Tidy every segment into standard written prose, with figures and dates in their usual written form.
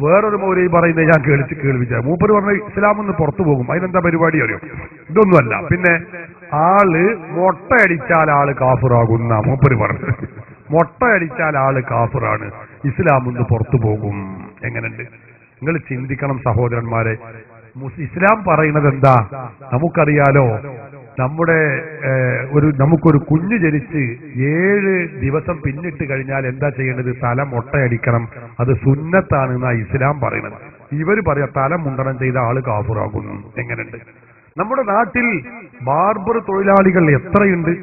വേറൊരു മൗലവി പറയുന്നത് ഞാൻ കേൾവിച്ച മൂപ്പര് പറഞ്ഞ ഇസ്ലാം ഒന്ന് പുറത്തു പോകും. അതിനെന്താ പരിപാടി അറിയോ? ഇതൊന്നുമല്ല. പിന്നെ ആള് മൊട്ടയടിച്ചാൽ ആള് കാഫിറാകുന്ന മൂപ്പര് പറഞ്ഞു. മൊട്ടയടിച്ചാൽ ആള് കാഫിറാണ്, ഇസ്ലാം ഒന്ന് പുറത്തു പോകും. എങ്ങനെയുണ്ട്? നിങ്ങൾ ചിന്തിക്കണം സഹോദരന്മാരെ. ഇസ്ലാം പറയുന്നത് എന്താ? നമുക്കറിയാലോ, നമുക്കൊരു കുഞ്ഞ് ജനിച്ച് 7 ദിവസം പിന്നിട്ട് കഴിഞ്ഞാൽ എന്താ ചെയ്യേണ്ടത്? തല മൊട്ടയടിക്കണം. അത് സുന്നത്താണ് എന്നാ ഇസ്ലാം പറയുന്നത്. ഇവര് പറയാ തല മുണ്ടനം ചെയ്ത ആള് കാഫിറാകുന്നു. എങ്ങനെയുണ്ട്? നമ്മുടെ നാട്ടിൽ ബാർബർ തൊഴിലാളികൾ എത്രയുണ്ട്?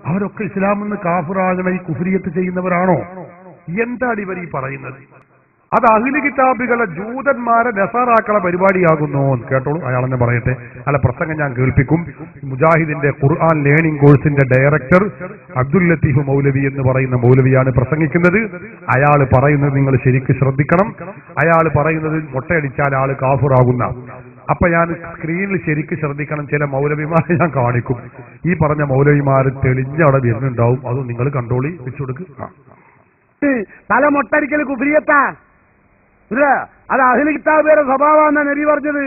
അവരൊക്കെ ഇസ്ലാമെന്ന് കാഫിറാകണ ഈ കുഫ്രിയത്ത് ചെയ്യുന്നവരാണോ? എന്താണ് ഇവർ ഈ പറയുന്നത്? അത് അഹ്ലു കിതാബികളെ ജൂതന്മാരെ നസാറാക്കളെ പരിപാടിയാകുന്നു. കേട്ടോളൂ, അയാളെന്നെ പറയട്ടെ. അല്ല, പ്രസംഗം ഞാൻ കേൾപ്പിക്കും. മുജാഹിദിന്റെ ഖുർആൻ ലേണിംഗ് കോഴ്സിന്റെ ഡയറക്ടർ അബ്ദുൽ ലത്തീഫ് മൗലവി എന്ന് പറയുന്ന മൗലവിയാണ് പ്രസംഗിക്കുന്നത്. അയാൾ പറയുന്നത് നിങ്ങൾ ശരിക്കും ശ്രദ്ധിക്കണം. അയാൾ പറയുന്നത് മൊട്ടയടിച്ചാൽ ആള് കാഫിറാകുന്ന. അപ്പൊ ഞാൻ സ്ക്രീനിൽ ശരിക്കും ശ്രദ്ധിക്കണം. ചില മൗലവിമാരെ ഞാൻ കാണിക്കും. ഈ പറഞ്ഞ മൗലവിമാർ തെളിഞ്ഞ അവിടെ വരുന്നുണ്ടാവും. അത് നിങ്ങൾ കണ്ടോളി, വെച്ചുകൊടുക്കുക. തല മൊട്ടടിക്കൽ കുഫ്രിയത്താ. അത് അഹ്ലു കിതാബിയുടെ സ്വഭാവമാണ് നബി പറഞ്ഞത്.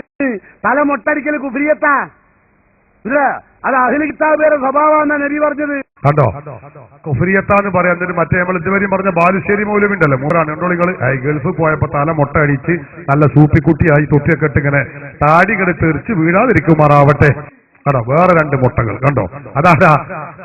തല മൊട്ടടിക്കൽ കുഫ്രിയത്താ. അത് അഹ്ലു കിതാബിയുടെ സ്വഭാവമാണ് നബി പറഞ്ഞത്. കണ്ടോ? കുഫ്രിയത്താന്ന് പറയാൻ. എന്നിട്ട് മറ്റേ നമ്മൾ ഇതുവരെയും പറഞ്ഞ ബാലുശ്ശേരി മൗലവി ഉണ്ടല്ലോ, മൂറാണ് കണ്ടോളികള്. ഗൾഫ് പോയപ്പോ തല മൊട്ട അടിച്ച് നല്ല സൂപ്പിക്കുട്ടിയായി തൊപ്പിയൊക്കെ ഇട്ട് ഇങ്ങനെ താടികളെ തെറിച്ച് വീഴാതിരിക്കുമാറാവട്ടെ. കണ്ടോ? വേറെ 2 മുട്ടകൾ കണ്ടോ? അതാ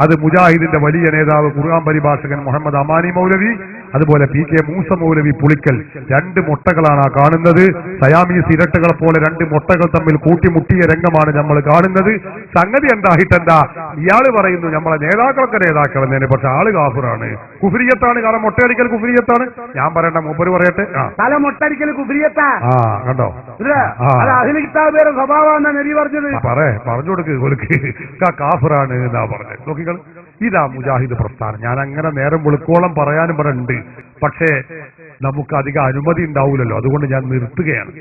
അത് മുജാഹിദിന്റെ വലിയ നേതാവ് ഖുർആൻ പരിഭാഷകൻ മുഹമ്മദ് അമാനി മൗലവി, അതുപോലെ PK മൂസ മൗലവി പുളിക്കൽ. 2 മുട്ടകളാണ് ആ കാണുന്നത്. സയാമീസ് ഇരട്ടകളെ പോലെ 2 മുട്ടകൾ തമ്മിൽ കൂട്ടിമുട്ടിയ രംഗമാണ് നമ്മൾ കാണുന്നത്. സംഗതി എന്താ? ഇയാള് പറയുന്നു നമ്മളെ നേതാക്കളൊക്കെ നേതാക്കളെന്നതിന്, പക്ഷെ ആള് കാഫിറാണ്, കുഫ്രിയത്താണ്. കാരണം മൊട്ടയടിക്കൽ കുഫ്രിയത്താണ്. ഞാൻ പറയണ്ട, മൂപ്പര് പറയട്ടെ. തല മൊട്ടടിക്കൽ കുഫ്രിയത്താ. കണ്ടോ? അത് അഹ്ലു കിതാബിയുടെ സ്വഭാവമാണ് നബി പറഞ്ഞത്. പറഞ്ഞു കൊടുക്ക്, കാഫിറാണ് എന്നാ പറഞ്ഞത്. നോക്കിക്കൾ, ഇതാ മുജാഹിദ് പ്രസ്ഥാനം. ഞാൻ അങ്ങനെ നേരം വെളുക്കോളം പറയാനും പറയുന്നുണ്ട്. പക്ഷേ നമുക്ക് അധികം അനുമതി ഉണ്ടാവില്ലല്ലോ, അതുകൊണ്ട് ഞാൻ നിർത്തുകയാണ്.